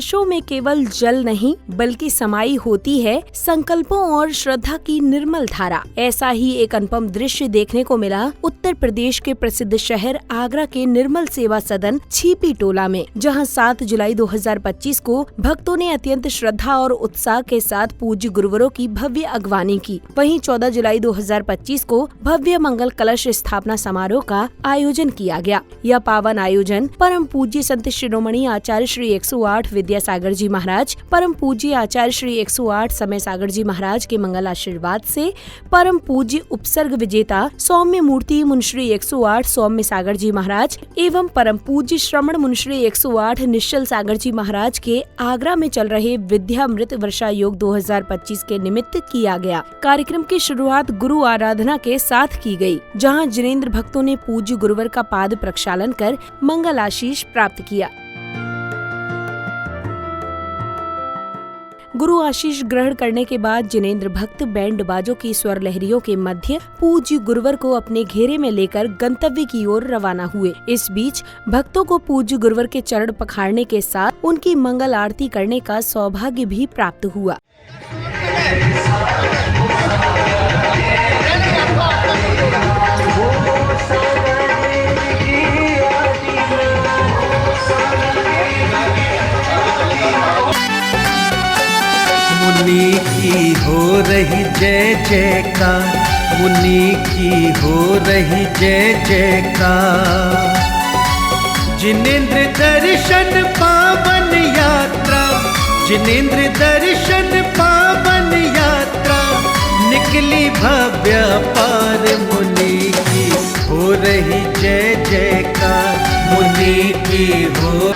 दृश्यों में केवल जल नहीं बल्कि समाई होती है संकल्पों और श्रद्धा की निर्मल धारा। ऐसा ही एक अनुपम दृश्य देखने को मिला उत्तर प्रदेश के प्रसिद्ध शहर आगरा के निर्मल सेवा सदन छिपी टोला में, जहां 7 जुलाई 2025 को भक्तों ने अत्यंत श्रद्धा और उत्साह के साथ पूज्य गुरुवरों की भव्य अगवानी की। वहीं 14 जुलाई 2025 को भव्य मंगल कलश स्थापना समारोह का आयोजन किया गया। यह पावन आयोजन परम पूज्य संत शिरोमणि आचार्य श्री 108 विद्यासागर जी महाराज, परम पूज्य आचार्य श्री 108 समय सागर जी महाराज के मंगल आशीर्वाद से परम पूज्य उपसर्ग विजेता सौम्य मूर्ति मुनिश्री 108 सौम्य सागर जी महाराज एवं परम पूज्य श्रमण मुनिश्री 108 निश्चल सागर जी महाराज के आगरा में चल रहे विद्यामृत वर्षा योग 2025 के निमित्त किया गया। कार्यक्रम की शुरुआत गुरु आराधना के साथ की गई, जहां जिनेंद्र भक्तों ने पूज्य गुरुवर का पाद प्रक्षालन कर मंगल आशीष प्राप्त किया। गुरु आशीष ग्रहण करने के बाद जिनेंद्र भक्त बैंड बाजों की स्वर लहरियों के मध्य पूज्य गुरुवर को अपने घेरे में लेकर गंतव्य की ओर रवाना हुए। इस बीच भक्तों को पूज्य गुरुवर के चरण पखारने के साथ उनकी मंगल आरती करने का सौभाग्य भी प्राप्त हुआ। मुनि की हो रही जय जयकार, मुनि की हो रही जय जयकार। जिनेंद्र दर्शन पावन यात्रा, जिनेंद्र दर्शन पावन यात्रा, निकली भव्य पार। मुनि की हो रही जय जयकार, मुनि की हो।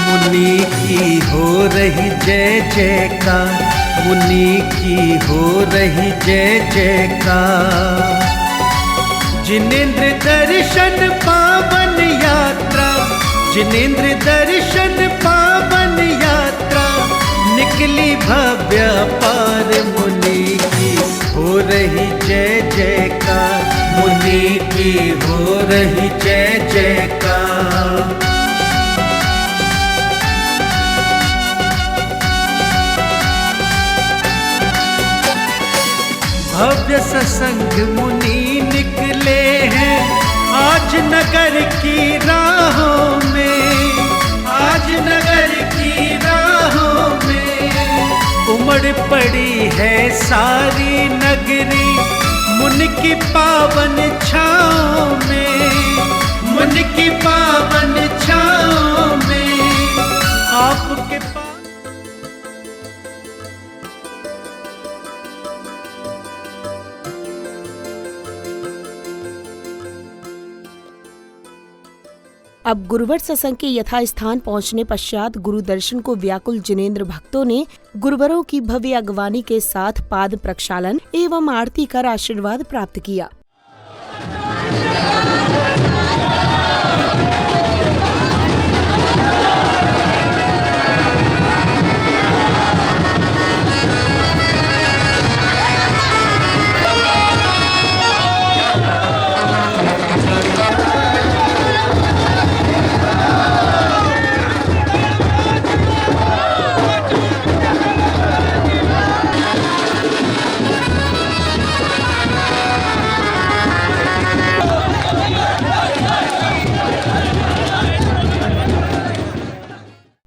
मुनि की हो रही जय जयकार, मुनि की हो रही जय जयकार। जिनेंद्र दर्शन पावन यात्रा, जिनेंद्र दर्शन पावन यात्रा, निकली भव्य पार। मुनि की हो रही जय जयकार, मुनि की हो रही जय जयकार। भव्य सत्संग मुनि निकले हैं आज नगर की राहों में, आज नगर की राहों में। उमड़ पड़ी है सारी नगरी मुनि की पावन छाँव में, मुनि की पावन छाँव में। आपके पास। अब गुरुवर सत्संग के यथास्थान पहुंचने पश्चात गुरु दर्शन को व्याकुल जिनेंद्र भक्तों ने गुरुवरों की भव्य अगवानी के साथ पाद प्रक्षालन एवं आरती कर आशीर्वाद प्राप्त किया।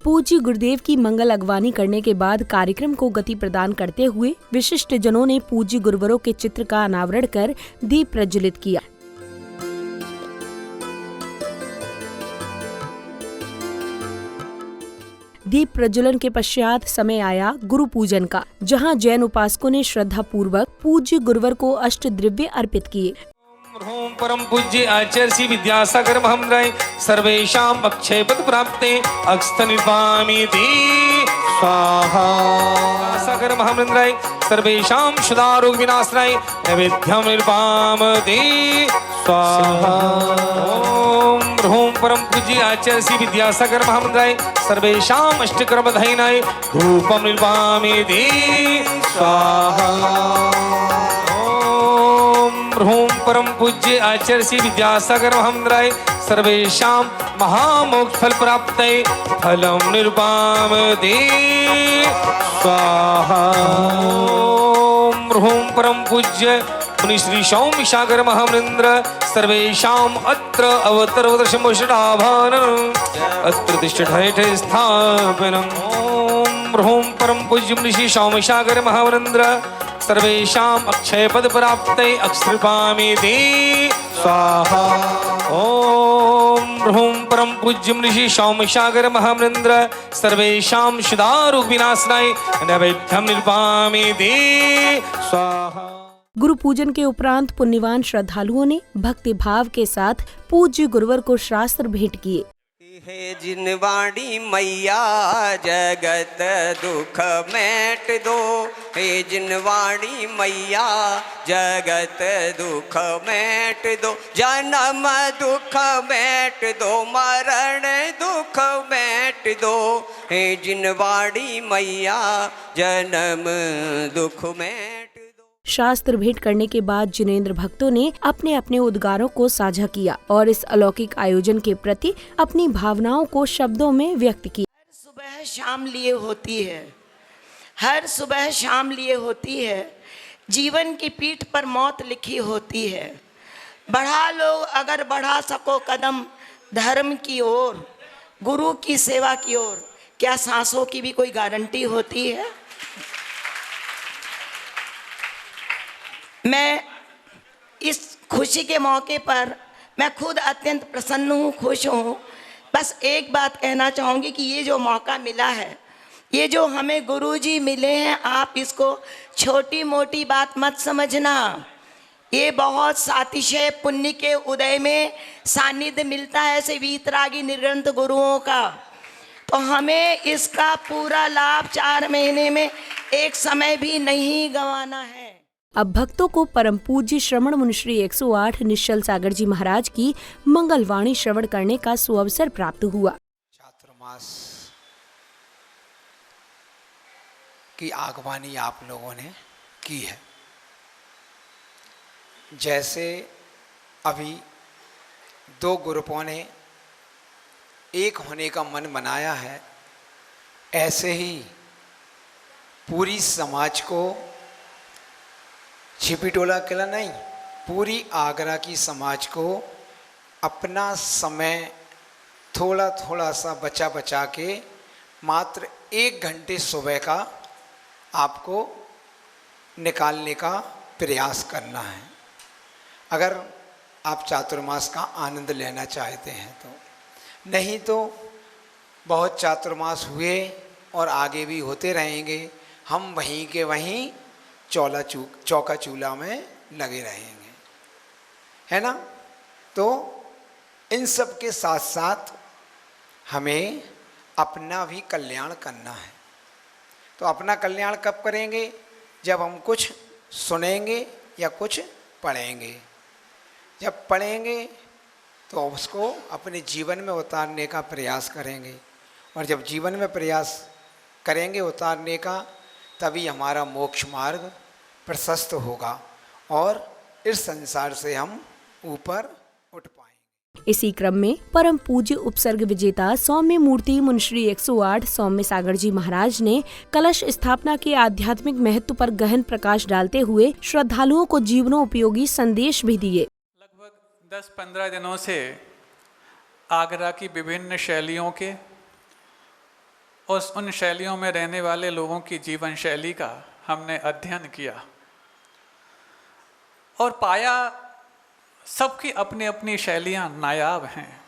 पूज्य गुरुदेव की मंगल अगवानी करने के बाद कार्यक्रम को गति प्रदान करते हुए विशिष्ट जनों ने पूज्य गुरुवरों के चित्र का अनावरण कर दीप प्रज्वलित किया। दीप प्रज्वलन के पश्चात समय आया गुरु पूजन का, जहां जैन उपासकों ने श्रद्धा पूर्वक पूज्य गुरुवर को अष्ट द्रव्य अर्पित किए। ओम परम पूज्य आचार्य श्री विद्यासागर महामंडल सर्वेषां अक्षयपद प्राप्ते अक्षत निर्वामी दी स्वाहा। सागर महामंडल सर्वेषां शुदारोग विनाशनाय नैवेद्यं निर्वाम दी स्वाहा। ओम ह्रूं परम पूज्य आचार्य श्री विद्यासागर महामंडल सर्वेषां अष्टकर्म धैनाय धूपं निर्वामी दी स्वाहा। ह्रूं परम पूज्य आचार्य श्री विद्यासागर महामंडल सर्वेषां महामोक्ष फल प्राप्तये फलं निर्वाम दे स्वाहा। ह्रूं परम पूज्य मुनि श्री सौम्य सागर महामंडल सर्वेषां अत्र अवतरवदशमोषडाभानं अत्र तिष्ठठे स्थापनम्। ओम ह्रूं परम पूज्य मुनि श्री सौम्य सागर महामंडल सर्वेषां अक्षय पद प्राप्तये अक्षृपामि दे स्वाहा। ओम ह्रूं परम पूज्य ऋषि सौम्य सागर महामंडल सर्वेषां शुदारोग विनाशनाय नैवेद्यं निर्वामि दे स्वाहा। गुरु पूजन के उपरांत पुण्यवान श्रद्धालुओं ने भक्ति भाव के साथ पूज्य गुरुवर को शास्त्र भेंट किए। हे जिनवाणी मैया जगत दुख मेट दो, हे जिनवाणी मैया जगत दुख मेट दो, जन्म दुख मेट दो, मरण दुख मेट दो, हे जिनवाणी मैया जन्म दुख मेट दो। शास्त्र भेंट करने के बाद जिनेंद्र भक्तों ने अपने अपने उद्गारों को साझा किया और इस अलौकिक आयोजन के प्रति अपनी भावनाओं को शब्दों में व्यक्त किया। हर सुबह शाम लिए होती है, हर सुबह शाम लिए होती है, जीवन की पीठ पर मौत लिखी होती है। बढ़ा लो अगर बढ़ा सको कदम धर्म की ओर, गुरु की सेवा की ओर, क्या सांसों की भी कोई गारंटी होती है? मैं इस खुशी के मौके पर मैं खुद अत्यंत प्रसन्न हूँ, खुश हूँ। बस एक बात कहना चाहूँगी कि ये जो मौका मिला है, ये जो हमें गुरुजी मिले हैं, आप इसको छोटी मोटी बात मत समझना। ये बहुत सातिशय पुण्य के उदय में सानिध्य मिलता है ऐसे वीतरागी निरंत गुरुओं का, तो हमें इसका पूरा लाभ 4 महीने में एक समय भी नहीं गंवाना है। अब भक्तों को परम पूज्य श्रवण मुनि श्री 108 निश्चल सागर जी महाराज की मंगलवाणी श्रवण करने का सुअवसर प्राप्त हुआ। चातुर्मास की आगवानी आप लोगों ने की है। जैसे अभी 2 ग्रुपों ने एक होने का मन बनाया है, ऐसे ही पूरी समाज को, छिपीटोला किला नहीं, पूरी आगरा की समाज को अपना समय थोड़ा थोड़ा सा बचा बचा के मात्र 1 घंटे सुबह का आपको निकालने का प्रयास करना है, अगर आप चातुर्मास का आनंद लेना चाहते हैं तो। नहीं तो बहुत चातुर्मास हुए और आगे भी होते रहेंगे। हम वहीं के वहीं चौका चूल्हा में लगे रहेंगे, है ना। तो इन सब के साथ साथ हमें अपना भी कल्याण करना है। तो अपना कल्याण कब करेंगे? जब हम कुछ सुनेंगे या कुछ पढ़ेंगे। जब पढ़ेंगे तो उसको अपने जीवन में उतारने का प्रयास करेंगे, और जब जीवन में प्रयास करेंगे उतारने का, तभी हमारा मोक्ष मार्ग प्रशस्त होगा और इस संसार से हम ऊपर उठ पाएंगे। इसी क्रम में परम पूज्य उपसर्ग विजेता सौम्य मूर्ति मुनिश्री 108 सौम्य सागर जी महाराज ने कलश स्थापना के आध्यात्मिक महत्व पर गहन प्रकाश डालते हुए श्रद्धालुओं को जीवनोपयोगी संदेश भी दिए। लगभग 10-15 दिनों से आगरा की विभिन्न शैलियों के और उन शैलियों में रहने वाले लोगों की जीवन शैली का हमने अध्ययन किया और पाया सबकी अपनी अपनी शैलियाँ नायाब हैं।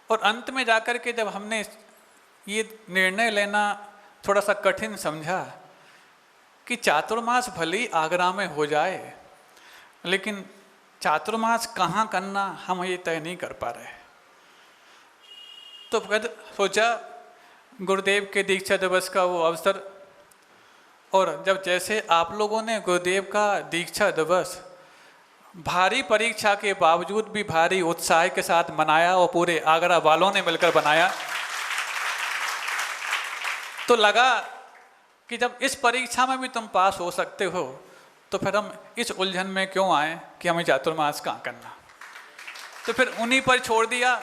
और अंत में जाकर के जब हमने ये निर्णय लेना थोड़ा सा कठिन समझा कि चातुर्मास भले ही आगरा में हो जाए, लेकिन चातुर्मास कहाँ करना हम ये तय नहीं कर पा रहे। तो फिर सोचा गुरुदेव के दीक्षा दिवस का वो अवसर, और जब जैसे आप लोगों ने गुरुदेव का दीक्षा दिवस भारी परीक्षा के बावजूद भी भारी उत्साह के साथ मनाया और पूरे आगरा वालों ने मिलकर बनाया, तो लगा कि जब इस परीक्षा में भी तुम पास हो सकते हो तो फिर हम इस उलझन में क्यों आए कि हमें चातुर्मास कहाँ करना। तो फिर उन्हीं पर छोड़ दिया।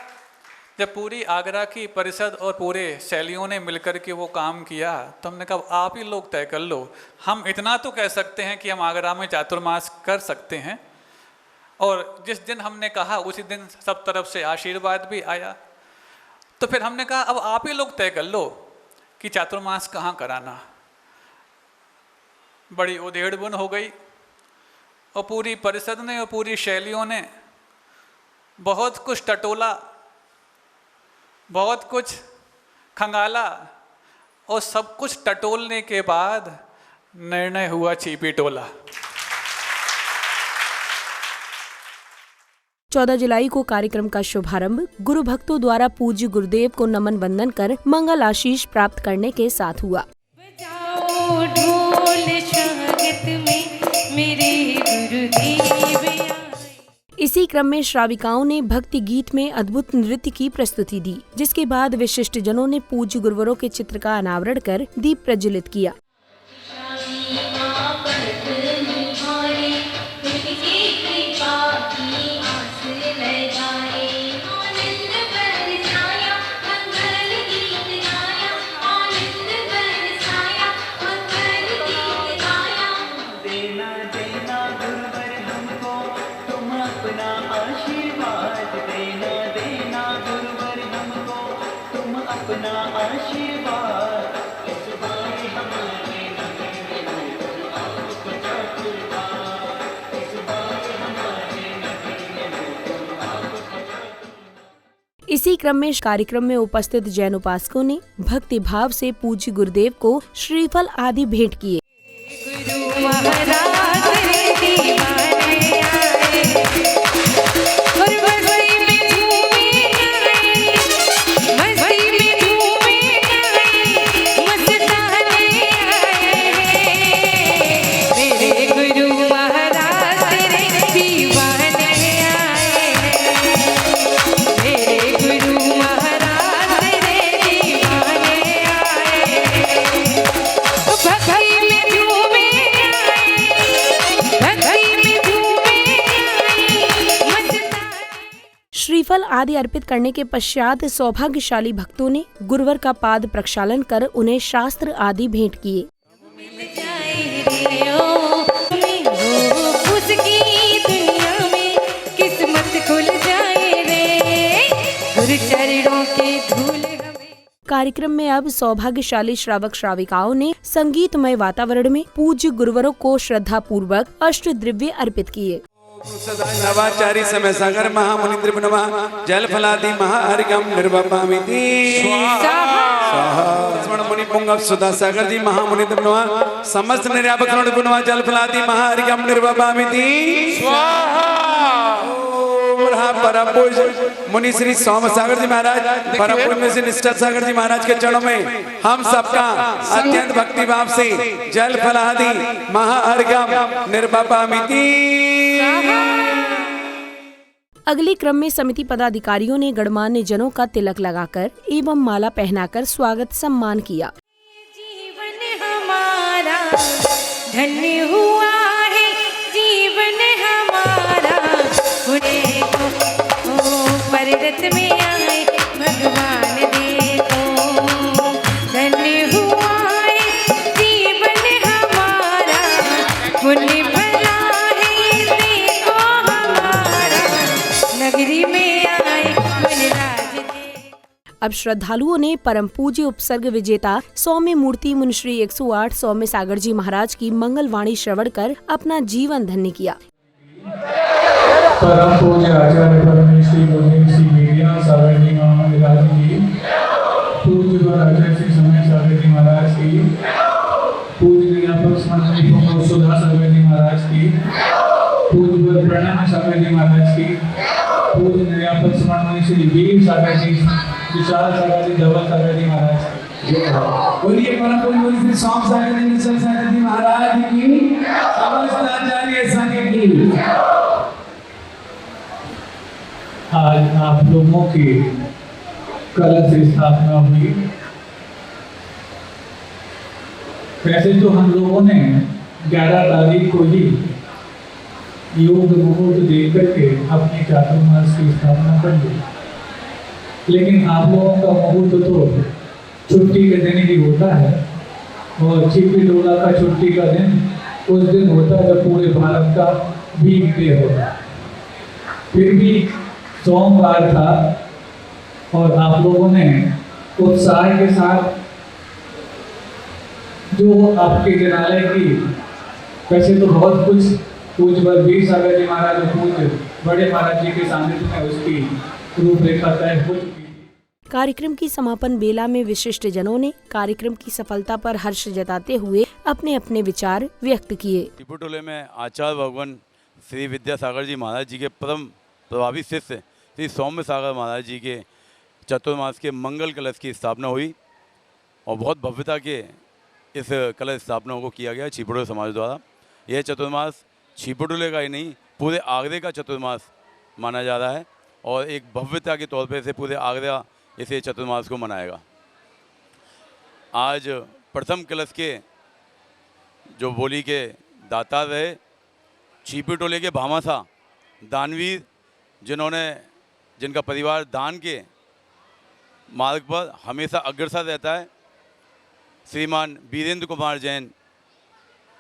जब पूरी आगरा की परिषद और पूरे शैलियों ने मिलकर के वो काम किया तो हमने कहा आप ही लोग तय कर लो। हम इतना तो कह सकते हैं कि हम आगरा में चातुर्मास कर सकते हैं, और जिस दिन हमने कहा उसी दिन सब तरफ से आशीर्वाद भी आया। तो फिर हमने कहा अब आप ही लोग तय कर लो कि चातुर्मास कहाँ कराना। बड़ी उधेड़-बुन हो गई और पूरी परिषद ने और पूरी शैलियों ने बहुत कुछ टटोला, बहुत कुछ खंगाला, और सब कुछ टटोलने के बाद निर्णय हुआ चीपी टोला। 14 जुलाई को कार्यक्रम का शुभारंभ गुरु भक्तों द्वारा पूज्य गुरुदेव को नमन वंदन कर मंगल आशीष प्राप्त करने के साथ हुआ। बजाओ ढोल स्वागत में मेरे गुरुदेव आए। इसी क्रम में श्राविकाओं ने भक्ति गीत में अद्भुत नृत्य की प्रस्तुति दी, जिसके बाद विशिष्ट जनों ने पूज्य गुरुवरों के चित्र का अनावरण कर दीप प्रज्वलित किया। इसी क्रम में कार्यक्रम में उपस्थित जैन उपासकों ने भक्ति भाव से पूज्य गुरुदेव को श्रीफल आदि भेंट किए। गुरु महाराज दीवाने आए और मस्ती में झूमे गाए, मस्ती में झूमे गाए, मस्ताने आए मेरे गुरु महाराज तेरे दीवाने आए, मेरे गुरु महाराज तेरे दीवाने आए। भक्ति में झूमे श्रीफल आदि अर्पित करने के पश्चात सौभाग्यशाली भक्तों ने गुरुवर का पाद प्रक्षालन कर उन्हें शास्त्र आदि भेंट किए। किस्मत खुल जाए रे, गुरु चरणों के धूल हमें। कार्यक्रम में अब सौभाग्यशाली श्रावक श्राविकाओं ने संगीतमय वातावरण में पूज्य गुरुवरों को श्रद्धा पूर्वक अष्ट द्रव्य अर्पित किए। नवाचारी समय सागर महामुनिन्द्र नमः जल फलादि महाहरिगम निर्वपामिति स्वाहा मुनि पुंगव सुधा सागर जी महामुनिन्द्र नमः समस्त निर्यापक नमः जल फलादि महाहरिगम निर्वपामिति स्वाहा परम पूज्य मुनि श्री सोम सागर जी महाराज परम पूज्य में से निष्ठा सागर जी महाराज के चरणों में हम सबका अत्यंत भक्ति भाव से जल फलादि महाअर्घ्यम निर्वपामिति। अगले क्रम में समिति पदाधिकारियों ने गणमान्य जनों का तिलक लगाकर एवं माला पहनाकर स्वागत सम्मान किया। जीवन हमारा धन्य हुआ है, जीवन हमारा पुणे को पररत में आए भगवान देखो, धन्य हुआ है जीवन हमारा पुण्य भला है देखो हमारा, नगरी में आए वनराज देखो। अब श्रद्धालुओं ने परम पूज्य उपसर्ग विजेता सौम्य मूर्ति मुनिश्री 108 सौम्य सागर जी महाराज की मंगल वाणी श्रवण कर अपना जीवन धन्य किया। परम पूज्य आचार्य परमेश्वरी श्री मीडिया सागर जी महाराज की, पूज्य आचार्य श्री समय सागर जी महाराज की, पूज्य निर्यापक सुधा सागर जी महाराज की, पूज्य प्रणव सागर जी महाराज की, पूज्य निर्यापक श्री वीर सागर जी, विशाल सागर जी, धवल सागर जी महाराज की। बोलिए परम पूज्य श्री सोम सागर जी निश्चल सागर जी महाराज की, समस्त आचार्य संघ की। आज आप लोगों की कलश स्थापना हुई। वैसे तो हम लोगों ने 11 तारीख को ही योग मुहूर्त देख करके अपनी चातुर्मास की स्थापना कर दी, लेकिन आप लोगों का मुहूर्त तो छुट्टी के दिन ही होता है, और छिपी डोला का छुट्टी का दिन उस दिन होता है जब पूरे भारत का वीक डे होता है। फिर भी सोमवार था और आप लोगों ने उत्साह के साथ जो आपके जनालय की, वैसे तो बहुत कुछ पूज्य वीर सागर जी महाराज और पूज्य बड़े महाराज जी के सानिध्य में उसकी रूपरेखा तय हो चुकी। कार्यक्रम की समापन बेला में विशिष्ट जनों ने कार्यक्रम की सफलता पर हर्ष जताते हुए अपने अपने विचार व्यक्त किए। टिपुटोले में आचार्य भगवान श्री विद्यासागर जी महाराज जी के परम प्रभावी शिष्य श्री सौम्य सागर महाराज जी के चतुर्मास के मंगल कलश की स्थापना हुई, और बहुत भव्यता के इस कलश स्थापना को किया गया छिपुटोले समाज द्वारा। यह चतुर्मास छिपुटोले का ही नहीं, पूरे आगरे का चतुर्मास माना जा रहा है, और एक भव्यता के तौर पर से पूरे आगरा इसे चतुर्मास को मनाएगा। आज प्रथम कलश के जो बोली के दाता रहे छिपुटोले के भामासा दानवीर, जिनका परिवार दान के मार्ग पर हमेशा अग्रसर रहता है, श्रीमान वीरेंद्र कुमार जैन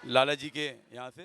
लाला जी के यहाँ से।